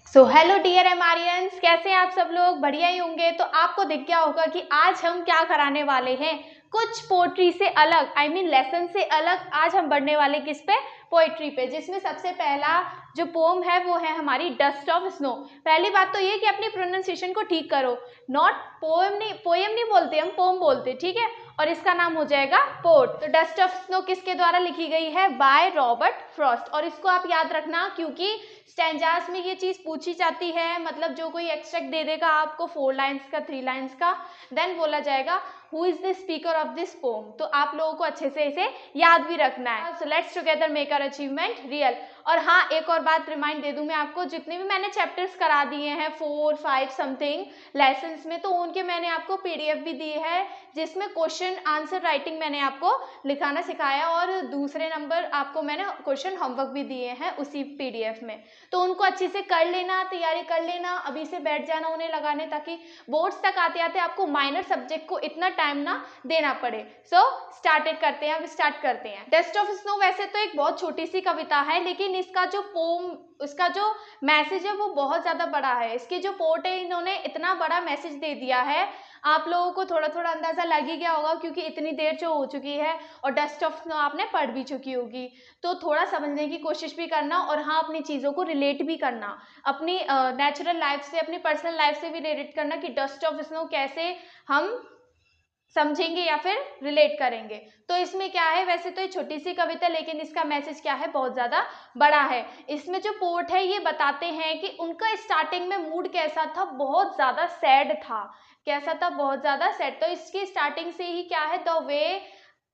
So hello dear एमारियंस, कैसे हैं आप सब लोग? बढ़िया ही होंगे। तो आपको दिख गया होगा कि आज हम क्या कराने वाले हैं। कुछ पोएट्री से अलग, आई मीन लेसन से अलग आज हम बढ़ने वाले किस पे? पोएट्री पे, जिसमें सबसे पहला जो पोम है वो है हमारी डस्ट ऑफ स्नो। पहली बात तो ये कि अपनी प्रोनाउंसिएशन को ठीक करो। नॉट पोएम नहीं, पोएम नहीं बोलते हम, पोम बोलते, ठीक है। और इसका नाम हो जाएगा पोट। तो डस्ट ऑफ स्नो किसके द्वारा लिखी गई है? Bye Robert Frost. और इसको आप याद रखना क्योंकि स्टैंजास में ये चीज पूछी जाती है। मतलब जो कोई एक्सट्रैक्ट दे देगा आपको 4 लाइन्स का, 3 लाइन्स का, देन बोला जाएगा who is the speaker of this pome. तो आप लोगों को अच्छे से इसे याद भी रखना है। So let's together make our achievement real. और हाँ, एक और बात रिमाइंड दे दूं मैं आपको, जितने भी मैंने चैप्टर्स करा दिए हैं 4, 5 समथिंग लेसन्स में, तो उनके मैंने आपको पीडीएफ भी दी है, जिसमें क्वेश्चन आंसर राइटिंग मैंने आपको लिखाना सिखाया और दूसरे नंबर आपको मैंने क्वेश्चन होमवर्क भी दिए हैं उसी पीडीएफ में। तो उनको अच्छे से कर लेना, तैयारी कर लेना, अभी से बैठ जाना उन्हें लगाने, ताकि बोर्ड्स तक आते आते आपको माइनर सब्जेक्ट को इतना टाइम ना देना पड़े। सो स्टार्टेड करते हैं, अब स्टार्ट करते हैं। डस्ट ऑफ स्नो वैसे तो एक बहुत छोटी सी कविता है, लेकिन इसका जो पोम, उसका जो मैसेज है वो बहुत ज्यादा बड़ा है। इसके जो पोर्ट है, इन्होंने इतना बड़ा मैसेज दे दिया है। आप लोगों को थोड़ा थोड़ा अंदाजा लग ही गया होगा क्योंकि इतनी देर जो हो चुकी है और डस्ट ऑफ स्नो आपने पढ़ भी चुकी होगी। तो थोड़ा समझने की कोशिश भी करना, और हाँ, अपनी चीज़ों को रिलेट भी करना, अपनी नेचुरल लाइफ से, अपनी पर्सनल लाइफ से भी रिलेट करना कि डस्ट ऑफ स्नो कैसे हम समझेंगे या फिर रिलेट करेंगे। तो इसमें क्या है, वैसे तो ये छोटी सी कविता, लेकिन इसका मैसेज क्या है, बहुत ज़्यादा बड़ा है। इसमें जो पोर्ट है ये बताते हैं कि उनका स्टार्टिंग में मूड कैसा था, बहुत ज़्यादा सैड था। कैसा था? बहुत ज़्यादा सैड। तो इसकी स्टार्टिंग से ही क्या है,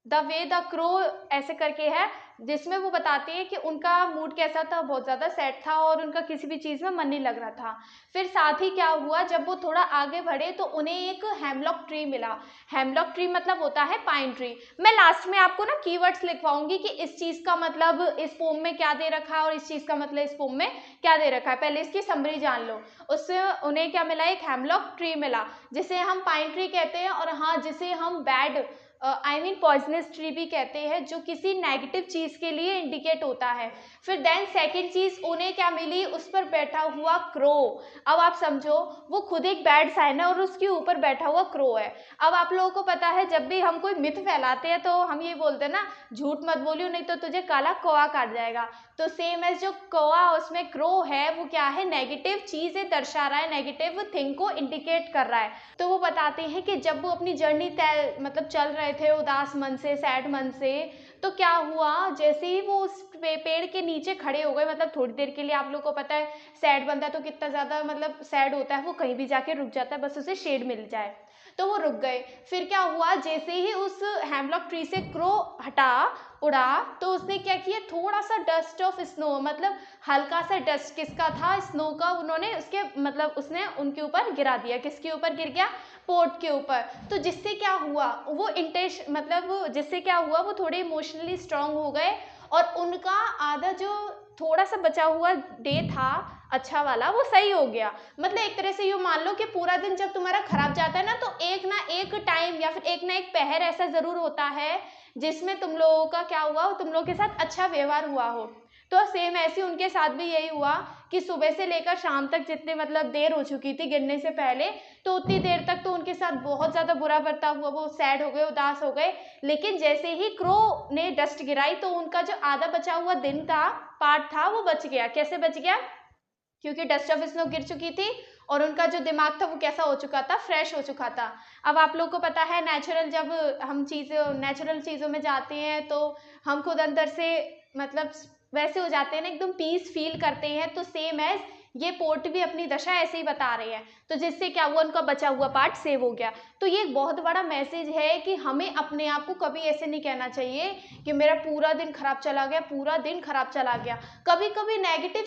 द क्रो ऐसे करके है, जिसमें वो बताते हैं कि उनका मूड कैसा था, बहुत ज़्यादा सैड था और उनका किसी भी चीज़ में मन नहीं लग रहा था। फिर साथ ही क्या हुआ, जब वो थोड़ा आगे बढ़े तो उन्हें एक हेमलॉक ट्री मिला। हेमलॉक ट्री मतलब होता है पाइन ट्री। मैं लास्ट में आपको ना कीवर्ड्स लिखवाऊंगी कि इस चीज़ का मतलब इस पोम में क्या दे रखा है और इस चीज़ का मतलब इस पोम में क्या दे रखा है। पहले इसकी समरी जान लो। उससे उन्हें क्या मिला? एक हेमलॉक ट्री मिला, जिसे हम पाइन ट्री कहते हैं, और हाँ, जिसे हम bad I mean poisonous tree भी कहते हैं, जो किसी नेगेटिव चीज़ के लिए इंडिकेट होता है। फिर देन सेकंड चीज़ उन्हें क्या मिली? उस पर बैठा हुआ क्रो। अब आप समझो, वो खुद एक बैड साइन है और उसके ऊपर बैठा हुआ क्रो है। अब आप लोगों को पता है, जब भी हम कोई मिथ फैलाते हैं तो हम ये बोलते हैं ना, झूठ मत बोलियो नहीं तो तुझे काला कौवा काट जाएगा। तो सेम एज जो कौवा उसमें क्रो है, वो क्या है? नेगेटिव चीज़ें दर्शा रहा है, नेगेटिव थिंग को इंडिकेट कर रहा है। तो वो बताते हैं कि जब वो अपनी जर्नी तय मतलब चल रहे थे उदास मन से, सैड मन से, तो क्या हुआ, जैसे ही वो उस पेड़ के नीचे खड़े हो गए, मतलब थोड़ी देर के लिए, आप लोग को पता है सैड बंदा तो कितना ज़्यादा मतलब सैड होता है, वो कहीं भी जाके रुक जाता है, बस उसे शेड मिल जाए। तो वो रुक गए। फिर क्या हुआ, जैसे ही उस हेमलॉक ट्री से क्रो हटा, उड़ा, तो उसने क्या किया, थोड़ा सा डस्ट ऑफ स्नो, मतलब हल्का सा डस्ट किसका था? स्नो का। उन्होंने उसके मतलब उसने उनके ऊपर गिरा दिया। किसके ऊपर गिर गया? पोर्ट के ऊपर। तो जिससे क्या हुआ, वो मतलब जिससे क्या हुआ, वो थोड़े इमोशनली स्ट्रांग हो गए और उनका आधा जो थोड़ा सा बचा हुआ डे था अच्छा वाला, वो सही हो गया। मतलब एक तरह से यूँ मान लो कि पूरा दिन जब तुम्हारा खराब जाता है ना, तो एक ना एक टाइम या फिर एक ना एक पहर ऐसा जरूर होता है जिसमें तुम लोगों का क्या हुआ, तुम लोगों के साथ अच्छा व्यवहार हुआ हो। तो सेम ऐसे उनके साथ भी यही हुआ कि सुबह से लेकर शाम तक जितने मतलब देर हो चुकी थी गिरने से पहले, तो उतनी देर तक तो उनके साथ बहुत ज़्यादा बुरा बर्ताव हुआ, वो सैड हो गए, उदास हो गए। लेकिन जैसे ही क्रो ने डस्ट गिराई, तो उनका जो आधा बचा हुआ दिन था, पार्ट था, वो बच गया। कैसे बच गया? क्योंकि डस्ट ऑफ स्नो गिर चुकी थी और उनका जो दिमाग था वो कैसा हो चुका था? फ्रेश हो चुका था। अब आप लोग को पता है, जब हम नेचुरल चीज़ों में जाते हैं तो हम खुद अंदर से मतलब वैसे हो जाते हैं ना, एकदम पीस फील करते हैं। तो सेम एज ये पोर्ट भी अपनी दशा ऐसे ही बता रहे हैं। तो जिससे क्या हुआ, उनका बचा हुआ पार्ट सेव हो गया। तो ये एक बहुत बड़ा मैसेज है कि हमें अपने आप को कभी ऐसे नहीं कहना चाहिए कि मेरा पूरा दिन खराब चला गया, पूरा दिन खराब चला गया। कभी कभी नेगेटिव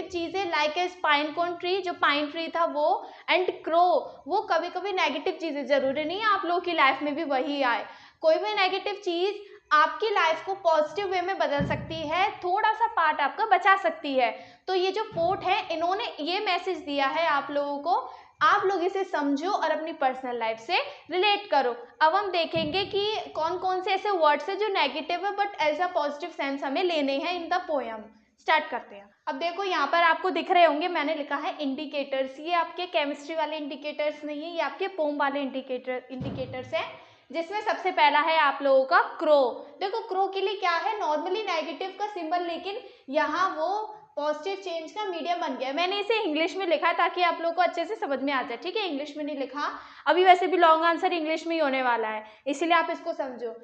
चीज़ें like as pine cone tree, जो पाइन ट्री था वो, एंड क्रो, वो कभी कभी नेगेटिव चीज़ें, जरूरी नहीं है आप लोगों की लाइफ में भी वही आए। कोई भी नेगेटिव चीज़ आपकी लाइफ को पॉजिटिव वे में बदल सकती है, थोड़ा सा पार्ट आपका बचा सकती है। तो ये जो पोर्ट है, इन्होंने ये मैसेज दिया है आप लोगों को, आप लोग इसे समझो और अपनी पर्सनल लाइफ से रिलेट करो। अब हम देखेंगे कि कौन कौन से ऐसे वर्ड्स है जो नेगेटिव है but as a positive sense हमें लेने हैं इन द पोयम। स्टार्ट करते हैं। अब देखो यहाँ पर आपको दिख रहे होंगे, मैंने लिखा है इंडिकेटर्स। ये आपके केमिस्ट्री वाले इंडिकेटर्स नहीं है, ये आपके पोम वाले इंडिकेटर्स हैं, जिसमें सबसे पहला है आप लोगों का क्रो। देखो क्रो के लिए क्या है, नॉर्मली नेगेटिव का सिंबल, लेकिन यहाँ वो पॉजिटिव चेंज का मीडियम बन गया। मैंने इसे इंग्लिश में लिखा ताकि आप लोगों को अच्छे से समझ में आ जाए, ठीक है, इंग्लिश में नहीं लिखा। अभी वैसे भी लॉन्ग आंसर इंग्लिश में ही होने वाला है, इसीलिए आप इसको समझो।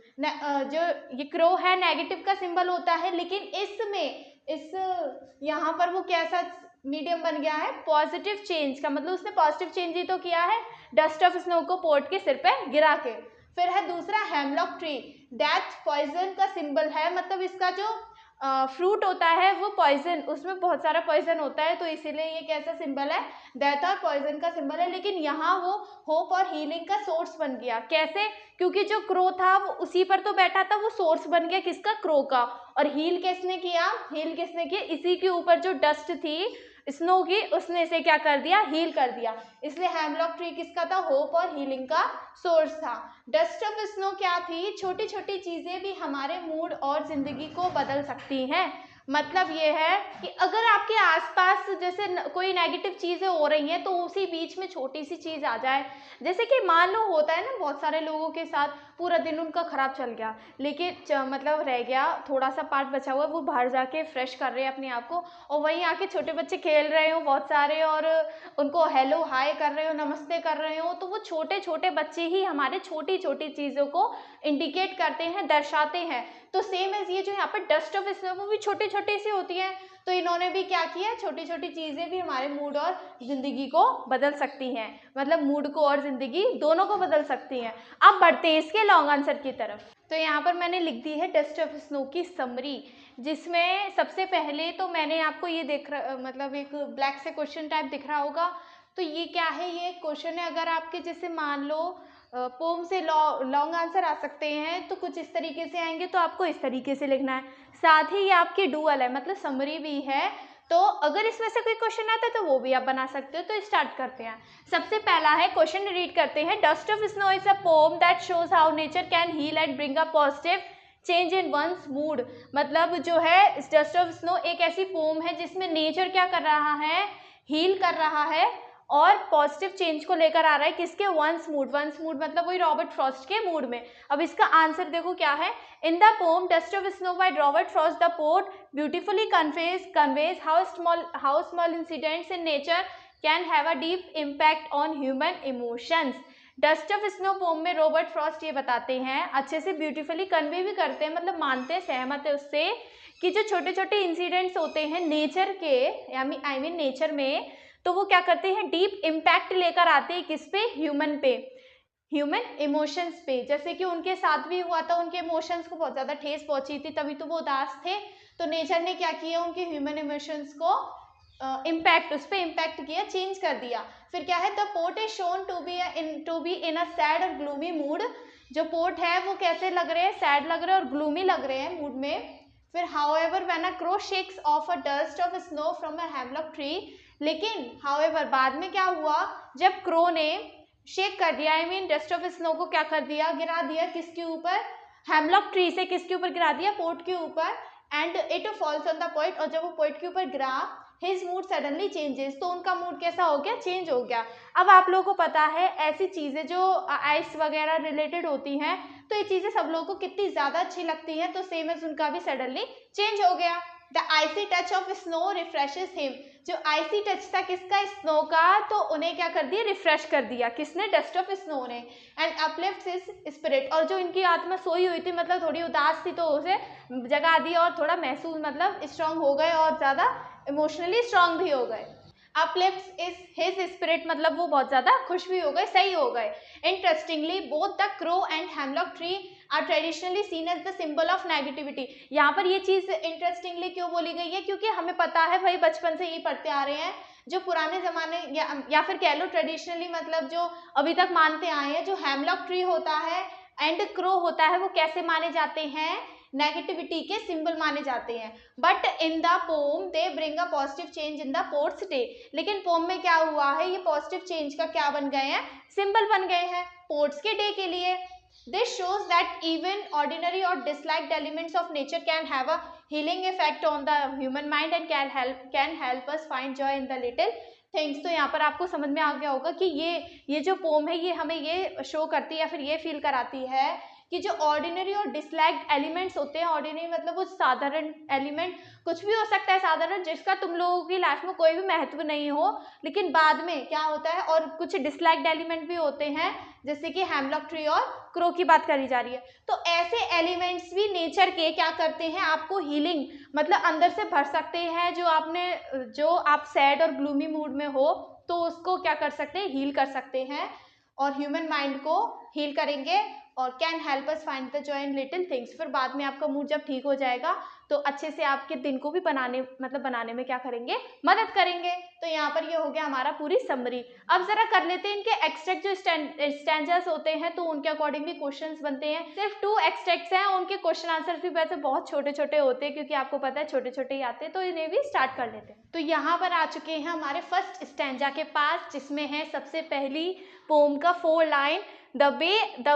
जो ये क्रो है नेगेटिव का सिंबल होता है, लेकिन इसमें इस यहाँ पर वो कैसा मीडियम बन गया है, पॉजिटिव चेंज का, मतलब उसने पॉजिटिव चेंज ही तो किया है डस्ट ऑफ स्नो को पोर्ट के सिर पे गिरा के। फिर है दूसरा हेमलॉक ट्री, डेथ पॉइजन का सिंबल है, मतलब इसका जो फ्रूट होता है वो पॉइजन, उसमें बहुत सारा पॉइजन होता है, तो इसीलिए ये कैसा सिंबल है, डेथ और पॉइजन का सिंबल है। लेकिन यहाँ वो होप और हीलिंग का सोर्स बन गया। कैसे, क्योंकि जो क्रो था वो उसी पर तो बैठा था, वो सोर्स बन गया किसका, क्रो का। और हील किसने किया, हील किसने किया, इसी के ऊपर जो डस्ट थी स्नो की, उसने इसे क्या कर दिया, हील कर दिया। इसलिए हेमलॉक ट्री किसका था, होप और हीलिंग का सोर्स था। डस्ट ऑफ स्नो क्या थी, छोटी छोटी चीजें भी हमारे मूड और जिंदगी को बदल सकती हैं। मतलब ये है कि अगर आपके आसपास जैसे कोई नेगेटिव चीजें हो रही हैं, तो उसी बीच में छोटी सी चीज आ जाए, जैसे कि मान लो होता है ना बहुत सारे लोगों के साथ, पूरा दिन उनका खराब चल गया, लेकिन मतलब रह गया थोड़ा सा पार्ट बचा हुआ, वो बाहर जाके फ्रेश कर रहे हैं अपने आप को, और वहीं आके छोटे बच्चे खेल रहे हो बहुत सारे, और उनको हेलो हाय कर रहे हो, नमस्ते कर रहे हो, तो वो छोटे छोटे बच्चे ही हमारे छोटी छोटी चीज़ों को इंडिकेट करते हैं, दर्शाते हैं। तो सेम एज ये जो यहाँ पर डस्ट ऑफ स्नो, वो भी छोटी छोटी सी होती है, तो इन्होंने भी क्या किया, छोटी छोटी चीज़ें भी हमारे मूड और ज़िंदगी को बदल सकती हैं, मतलब मूड को और ज़िंदगी दोनों को बदल सकती हैं। अब बढ़ते हैं इसके लॉन्ग आंसर की तरफ। तो यहाँ पर मैंने लिख दी है डस्ट ऑफ स्नो की समरी, जिसमें सबसे पहले तो मैंने आपको ये मतलब एक ब्लैक से क्वेश्चन टाइप दिख रहा होगा। तो ये क्या है, ये क्वेश्चन है, अगर आपके जैसे मान लो पोम से लॉन्ग आंसर आ सकते हैं, तो कुछ इस तरीके से आएंगे, तो आपको इस तरीके से लिखना है। साथ ही ये आपकी डुअल है, मतलब समरी भी है, तो अगर इसमें से कोई क्वेश्चन आता है तो वो भी आप बना सकते हो। तो स्टार्ट करते हैं। सबसे पहला है क्वेश्चन, रीड करते हैं। Dust of snow is a poem that shows how nature can heal and bring a positive change in one's mood. मतलब जो है डस्ट ऑफ स्नो एक ऐसी पोम है जिसमें नेचर क्या कर रहा है, हील कर रहा है और पॉजिटिव चेंज को लेकर आ रहा है, किसके, वंस मूड। वंस मूड मतलब वही रॉबर्ट फ्रॉस्ट के मूड में। अब इसका आंसर देखो क्या है, in the poem dust of snow by Robert Frost the poet beautifully conveys how small incidents in nature can have a deep impact on human emotions. Dust of snow poem में Robert Frost ये बताते हैं, अच्छे से beautifully convey भी करते हैं, मतलब मानते हैं, सहमत है उससे, कि जो छोटे छोटे इंसिडेंट्स होते हैं नेचर के, आई मीन नेचर में, तो वो क्या करते हैं, डीप इम्पैक्ट लेकर आते हैं, किस पे, ह्यूमन पे, ह्यूमन इमोशंस पे। जैसे कि उनके साथ भी हुआ था, उनके इमोशंस को बहुत ज़्यादा ठेस पहुंची थी, तभी तो वो उदास थे, तो नेचर ने क्या किया, उनके ह्यूमन इमोशंस को उस पर इम्पैक्ट किया, चेंज कर दिया। फिर क्या है, the poet is shown to be in a sad और ग्लूमी मूड। जो पोर्ट है वो कैसे लग रहे हैं, सैड लग रहे हैं और ग्लूमी लग रहे हैं मूड में। फिर however when a crow shakes of a dust of snow from a hemlock tree, लेकिन हाउएवर बाद में क्या हुआ, जब क्रो ने शेक कर दिया, I mean dust of snow को क्या कर दिया, गिरा दिया, किसके ऊपर, हेमलॉक ट्री से किसके ऊपर गिरा दिया, पोर्ट के ऊपर, and it falls on the poet, और जब वो पोइट के ऊपर गिरा, हिज मूड सडनली चेंजेस, तो उनका मूड कैसा हो गया, चेंज हो गया। अब आप लोगों को पता है ऐसी चीज़ें जो आइस वगैरह रिलेटेड होती हैं, तो ये चीज़ें सब लोगों को कितनी ज़्यादा अच्छी लगती हैं, तो सेम एज उनका भी सडनली चेंज हो गया। The icy touch of snow refreshes him, जो आइसी टच था किसका, स्नो का, तो उन्हें क्या कर दिया, रिफ्रेश कर दिया, किसने, डस्ट ऑफ स्नो ने, एंड अपलिफ्ट्स हिज स्पिरिट, और जो इनकी आत्मा सोई हुई थी, मतलब थोड़ी उदास थी, तो उसे जगा दिया और थोड़ा महसूस, मतलब स्ट्रांग हो गए और ज़्यादा इमोशनली स्ट्रांग भी हो गए। अपलिफ्ट्स इज हिज स्पिरिट, मतलब वो बहुत ज़्यादा खुश भी हो गए, सही हो गए। Interestingly both the crow and hemlock tree are traditionally seen as the symbol of negativity. यहाँ पर ये चीज़ इंटरेस्टिंगली क्यों बोली गई है, क्योंकि हमें पता है भाई, बचपन से ये पढ़ते आ रहे हैं, जो पुराने ज़माने या फिर कह लो ट्रेडिशनली, मतलब जो अभी तक मानते आए हैं, जो हेमलॉक ट्री होता है एंड क्रो होता है, वो कैसे माने जाते हैं, नेगेटिविटी के सिंबल माने जाते हैं। But in the pome they bring a positive change in the ports day, लेकिन पोम में क्या हुआ है, ये पॉजिटिव चेंज का क्या बन गए हैं, सिंबल बन गए हैं पोर्ट्स के डे के लिए। This shows that even ordinary or disliked elements of nature can have a healing effect on the human mind and can help us find joy in the little things. तो यहाँ पर आपको समझ में आ गया होगा कि ये जो पोम है ये हमें ये शो करती है या फिर ये फील कराती है कि जो ऑर्डिनरी और डिसलाइक्ड एलिमेंट्स होते हैं, ऑर्डिनरी मतलब वो साधारण एलिमेंट, कुछ भी हो सकता है साधारण जिसका तुम लोगों की लाइफ में कोई भी महत्व नहीं हो, लेकिन बाद में क्या होता है, और कुछ डिसलाइक्ड एलिमेंट भी होते हैं जैसे कि हेमलॉक ट्री और क्रो की बात करी जा रही है। तो ऐसे एलिमेंट्स भी नेचर के क्या करते हैं, आपको हीलिंग मतलब अंदर से भर सकते हैं। जो आप सैड और ग्लूमी मूड में हो तो उसको क्या कर सकते हैं, हील कर सकते हैं और ह्यूमन माइंड को हील करेंगे और can help us find the joy in little things. फिर बाद में आपका मूड जब ठीक हो जाएगा तो अच्छे से आपके दिन को भी बनाने में क्या करेंगे, मदद करेंगे। तो यहाँ पर ये हो गया हमारा पूरी समरी। अब जरा कर लेते हैं इनके एक्सट्रैक्ट जो स्टैंजास होते हैं तो उनके अकॉर्डिंग भी क्वेश्चंस बनते हैं। सिर्फ 2 एक्सट्रैक्ट्स हैं, उनके क्वेश्चन आंसर भी वैसे बहुत छोटे छोटे होते हैं क्योंकि आपको पता है छोटे छोटे ही आते हैं, तो इन्हें भी स्टार्ट कर लेते हैं। तो यहाँ पर आ चुके हैं हमारे फर्स्ट स्टैंजा के पास, जिसमें है सबसे पहली पोम का 4 line, The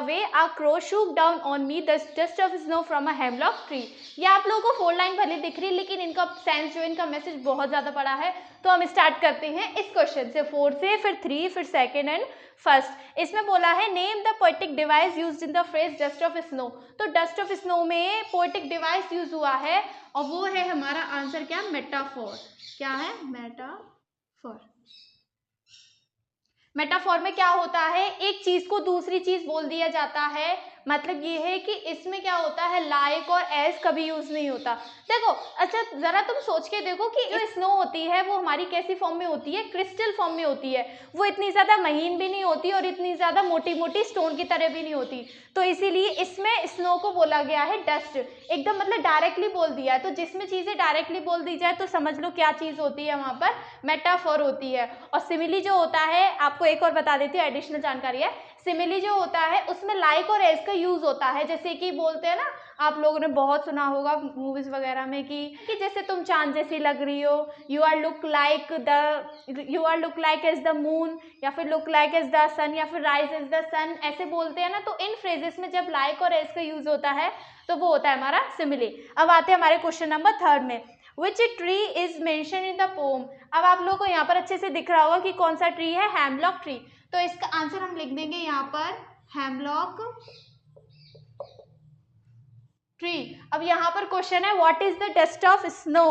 way a crow shook down on me the dust of snow from a hemlock tree। ये आप लोगों को 4 लाइन भले दिख रही, लेकिन इनका सेंस जो इनका मैसेज बहुत ज़्यादा बड़ा है। तो हम स्टार्ट करते हैं इस क्वेश्चन से, 4 से, फिर 3, फिर सेकेंड एंड फर्स्ट। इसमें बोला है name the poetic device used in the phrase dust of snow. तो डस्ट ऑफ स्नो में पोएटिक डिवाइस यूज हुआ है और वो है हमारा आंसर क्या, मेटाफोर। क्या है, मेटाफोर। मेटाफोर में क्या होता है, एक चीज को दूसरी चीज बोल दिया जाता है। मतलब ये है कि इसमें क्या होता है, लाइक और एज कभी यूज नहीं होता। देखो अच्छा जरा तुम सोच के देखो कि जो स्नो होती है वो हमारी कैसी फॉर्म में होती है, क्रिस्टल फॉर्म में होती है। वो इतनी ज्यादा महीन भी नहीं होती और इतनी ज्यादा मोटी मोटी स्टोन की तरह भी नहीं होती। तो इसीलिए इसमें स्नो को बोला गया है डस्ट, एकदम मतलब डायरेक्टली बोल दिया है। तो जिसमें चीजें डायरेक्टली बोल दी जाए तो समझ लो क्या चीज होती है, वहां पर मेटाफोर होती है। और सिमिली जो होता है, आपको एक और बता देती हूँ, एडिशनल जानकारी है। सिमिली जो होता है उसमें लाइक और एज का यूज होता है। जैसे कि बोलते हैं ना, आप लोगों ने बहुत सुना होगा मूवीज वगैरह में कि जैसे तुम चांद जैसी लग रही हो, you are look like as the moon, या फिर look like as the sun, या फिर राइज एज द सन, ऐसे बोलते हैं ना। तो इन फ्रेजेस में जब लाइक और एज का यूज होता है तो वो होता है हमारा सिमिली। अब आते हैं हमारे क्वेश्चन नंबर 3 में, Which tree is mentioned in the poem। अब आप लोगों को यहाँ पर अच्छे से दिख रहा होगा कि कौन सा ट्री है, हेमलॉक ट्री। तो इसका आंसर हम लिख देंगे यहाँ पर हेमलॉक ट्री। अब यहाँ पर क्वेश्चन है what is the dust of snow.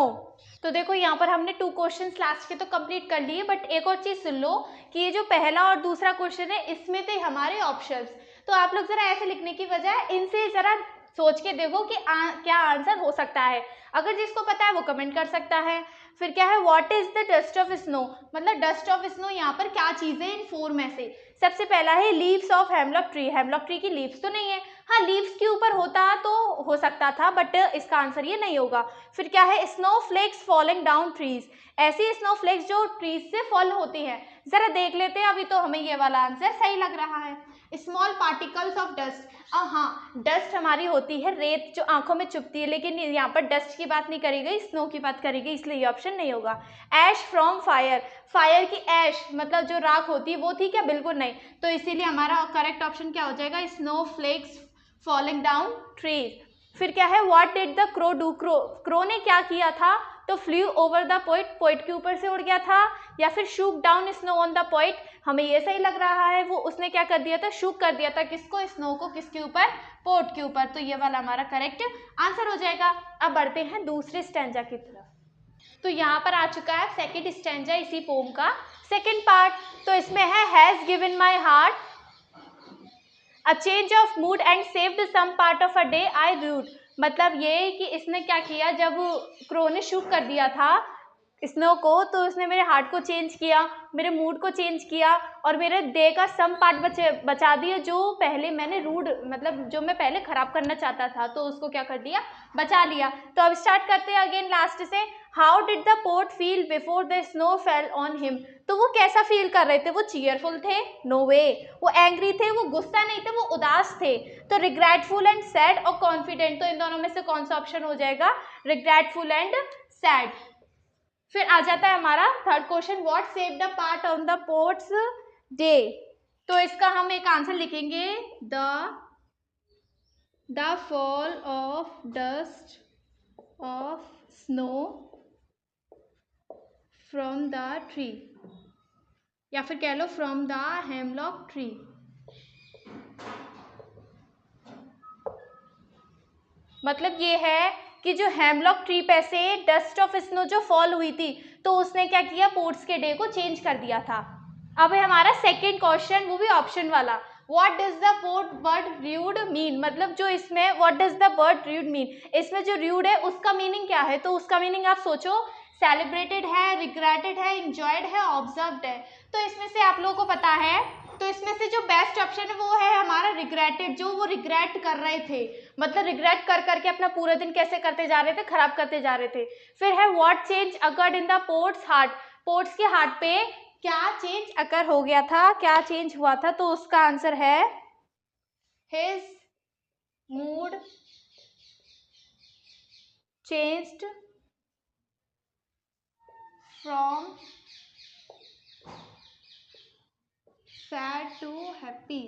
तो देखो यहाँ पर हमने 2 क्वेश्चंस लास्ट के तो कंप्लीट कर लिए, बट एक और चीज सुन लो कि ये जो पहला और दूसरा क्वेश्चन है इसमें थे हमारे ऑप्शंस। तो आप लोग जरा ऐसे लिखने की बजाय इनसे जरा सोच के देखो कि क्या आंसर हो सकता है। अगर जिसको पता है वो कमेंट कर सकता है। फिर क्या है, what is the dust of snow, मतलब डस्ट ऑफ स्नो यहाँ पर क्या चीज है इन 4 में से। सबसे पहला है leaves of hemlock tree. Hemlock tree की लीव्स तो नहीं है, हाँ लीव्स के ऊपर होता तो हो सकता था, बट इसका आंसर ये नहीं होगा। फिर क्या है, snow flakes falling down trees, ऐसी स्नो फ्लेक्स जो ट्रीज से फॉल होती है। जरा देख लेते हैं, अभी तो हमें ये वाला आंसर सही लग रहा है। स्मॉल पार्टिकल्स ऑफ डस्ट, हाँ डस्ट हमारी होती है रेत जो आंखों में चुभती है, लेकिन यहाँ पर डस्ट की बात नहीं करी गई, स्नो की बात करी गई, इसलिए ये ऑप्शन नहीं होगा। ऐश फ्रॉम फायर, फायर की ऐश मतलब जो राख होती है वो थी क्या, बिल्कुल नहीं। तो इसीलिए हमारा करेक्ट ऑप्शन क्या हो जाएगा, snow flakes falling down trees. फिर क्या है, what did the crow do, crow ने क्या किया था, तो flew over the poet, poet के ऊपर से उड़ गया था, या फिर shook down snow on the poet, हमें ये सही लग रहा है, वो उसने क्या कर दिया था, शूक कर दिया था किसको, स्नो को, किसके ऊपर, पोर्ट के ऊपर। तो ये वाला हमारा करेक्ट आंसर हो जाएगा। अब बढ़ते हैं दूसरे स्टैंजा की तरफ। तो यहाँ पर आ चुका है सेकंड स्टैंजा इसी पोम का सेकंड पार्ट। तो इसमें है has given my heart a change of mood and saved some part of a day I rued. मतलब ये कि इसने क्या किया, जब क्रो ने शूट कर दिया था स्नो को, तो उसने मेरे हार्ट को चेंज किया, मेरे मूड को चेंज किया और मेरे डे का सम पार्ट बचा दिया, जो पहले मैंने रूड मतलब जो मैं पहले खराब करना चाहता था तो उसको क्या कर दिया, बचा लिया। तो अब स्टार्ट करते हैं अगेन लास्ट से। How did the port feel before the snow fell on him. तो वो कैसा फील कर रहे थे, वो चीयरफुल थे, नो वे, वो एंग्री थे, वो गुस्सा नहीं थे, वो उदास थे। तो रिग्रेटफुल एंड सैड और कॉन्फिडेंट, तो इन दोनों में से कौन सा ऑप्शन हो जाएगा, रिग्रेटफुल एंड सैड। फिर आ जाता है हमारा third question, what saved the part on the ports day. तो इसका हम एक आंसर लिखेंगे, the fall of dust of snow from the tree, या फिर कह लो फ्रॉम द हेमलॉक ट्री। मतलब ये है कि जो हेमलॉक ट्री पे से डस्ट ऑफ स्नो जो फॉल हुई थी तो उसने क्या किया, पोर्ट्स के डे को चेंज कर दिया था। अब है हमारा सेकंड क्वेश्चन, वो भी ऑप्शन वाला। What does the word rued mean, मतलब जो इसमें what does the word rued mean, इसमें जो रूड है उसका मीनिंग क्या है। तो उसका मीनिंग आप सोचो, सेलिब्रेटेड है, रिग्रेटेड है, इंजॉयड है, ऑब्जर्व्ड है। तो इसमें से आप लोगों को पता है, तो इसमें से जो बेस्ट ऑप्शन है वो है हमारा रिग्रेटेड, जो वो रिग्रेट कर रहे थे, मतलब रिग्रेट कर करके अपना पूरा दिन कैसे करते जा रहे थे, खराब करते जा रहे थे। फिर है what change occurred in the ports heart, ports के हार्ट पे क्या चेंज अकर हो गया था, क्या चेंज हुआ था। तो उसका आंसर है his mood changed from sad to happy.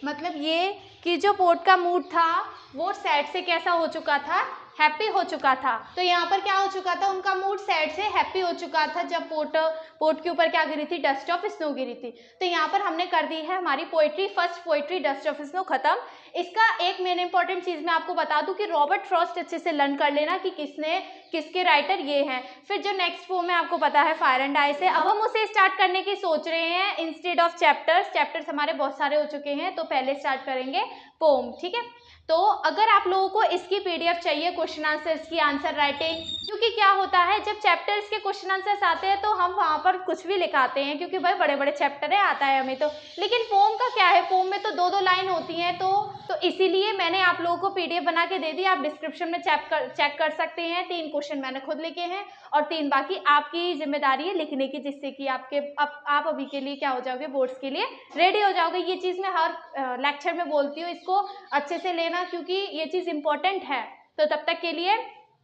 मतलब ये कि जो पोर्ट का मूड था वो सैड से कैसा हो चुका था, हैप्पी हो चुका था। तो यहाँ पर क्या हो चुका था, उनका मूड सैड से हैप्पी हो चुका था जब पोर्ट के ऊपर क्या गिरी थी, डस्ट ऑफ स्नो गिरी थी। तो यहाँ पर हमने कर दी है हमारी poetry, first poetry dust of snow खत्म। इसका एक मेन इंपॉर्टेंट चीज मैं आपको बता दूं कि रॉबर्ट फ्रॉस्ट अच्छे से लर्न कर लेना कि किसके राइटर ये हैं। फिर जो नेक्स्ट पोम है आपको पता है फायर एंड आइस है। अब हम उसे स्टार्ट करने की सोच रहे हैं इंस्टेड ऑफ चैप्टर्स हमारे बहुत सारे हो चुके हैं, तो पहले स्टार्ट करेंगे पोम, ठीक है। तो अगर आप लोगों को इसकी पीडीएफ चाहिए, क्वेश्चन आंसर्स की, आंसर राइटिंग, क्योंकि क्या होता है जब चैप्टर्स के क्वेश्चन आंसर्स आते हैं तो हम वहाँ पर कुछ भी लिखाते हैं क्योंकि भाई बड़े बड़े चैप्टर है, आता है हमें तो। लेकिन पोम का क्या है, पोम में तो दो दो लाइन होती हैं, तो इसीलिए मैंने आप लोगों को पीडीएफ बना के दे दी। आप डिस्क्रिप्शन में चेक कर सकते हैं। 3 क्वेश्चन मैंने खुद लिखे हैं और 3 बाकी आपकी जिम्मेदारी है लिखने की, जिससे कि आप अभी के लिए क्या हो जाओगे, बोर्ड्स के लिए रेडी हो जाओगे। ये चीज़ मैं हर लेक्चर में बोलती हूँ, इसको अच्छे से लेना क्योंकि ये चीज़ इंपॉर्टेंट है। तो तब तक के लिए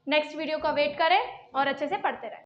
नेक्स्ट वीडियो का वेट करें और अच्छे से पढ़ते रहें।